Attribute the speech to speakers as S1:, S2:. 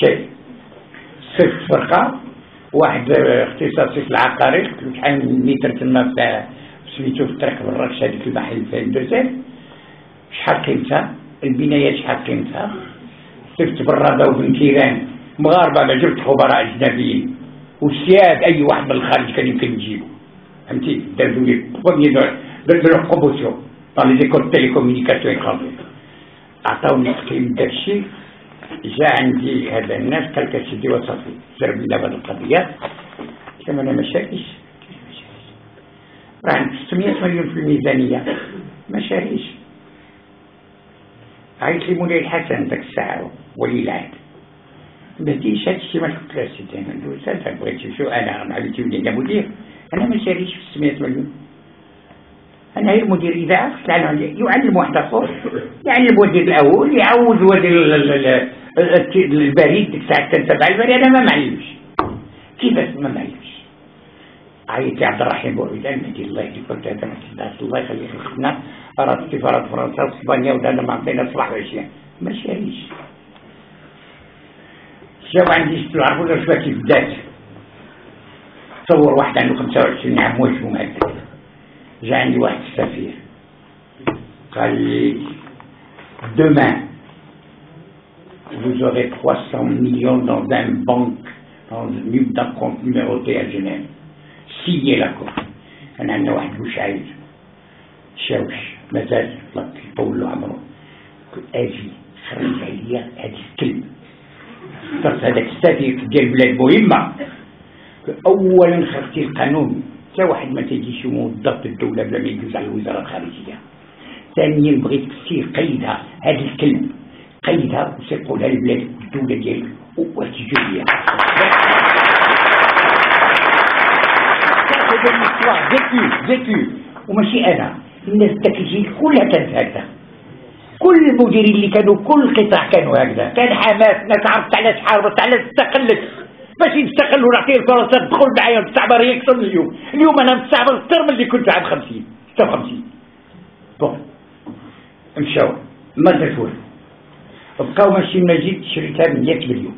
S1: شيء صيفط فرقة واحد اختصاصي في العقاري قلت له شحال من متر تما سميتو في الطريق بالراكش هذيك المحل في الدوزير شحال قيمتها البنايات شحال قيمتها صيفط بالرابة وبن كيران مغاربة ما جبت خبراء أجنبيين وسياد أي واحد من الخارج كان يمكن نجيبو فهمتي دازو لي درنا بروموسيون dans les écoles de télécommunications étrangères عطاوني تقييم داكشي جا عندي هذا الناس قال لك سيدي وصافي زرب لنا بهذه القضيه كما انا ما شاريش راه عندي 600 مليون في الميزانيه ما شاريش عيط لي مولاي الحسن ذاك الساعه ولي العهد ما ديش هذا الشيء ما قلت له سيدي انا ندوز هذا بغيتي شو انا عملتي ولي مدير انا ما شاريش في 600 مليون أنا هي المدير إذاعة يعلم واحد آخر يعلم ودير الأول يعوض ودير البريد ديك الساعة تنتبع البريد أنا ما معلمش كيفاش ما معلمش عيط لي عبد الرحيم بوعيد المهدي الله يهديك قلت هذا ما تدعش الله يخليك خدنا راه سفارة فرنسا واسبانيا ودانا ما عطينا صباح وعشية ما شاريش جاو عندي تعرفوا واش كيف بدات تصور واحد عنده 25 عام واجبو مهدد جا عندي واحد السفير قال لي demain vous aurez 300 millions dans un banque dans un compte numéroté à Genève signez l'accord كان عندنا واحد بوشعير شاوش مازال يطول له عمره قلت اجي خرج عليا هذه الكلمه اخترت هذاك السفير ديال بلاد مهمه اولا خرجتي القانون حتى واحد ما تيجيش موظف الدولة بلا ما يجوز على الوزارة الخارجية. ثانيا بغيت تصير قيدها هذه الكلمة قيدها وسير قولها للبلاد الدولة ديالك وتجريها. ذكي وماشي أنا الناس ذاك الجيل كلها كانت هكذا كل المديرين اللي كانوا كل قطاع كانوا هكذا كان حماس ناس عرفت علاش حاربت علاش استقلت ماشي نستقل ونعطيه الفرصة تدخل معايا ونستعمر يكثر من اليوم أنا مستعمر أكثر من اللي كنت عام 50 56 بون مشاو ما درتوها بقاو ماشي مجيد شريتها ب 100 مليون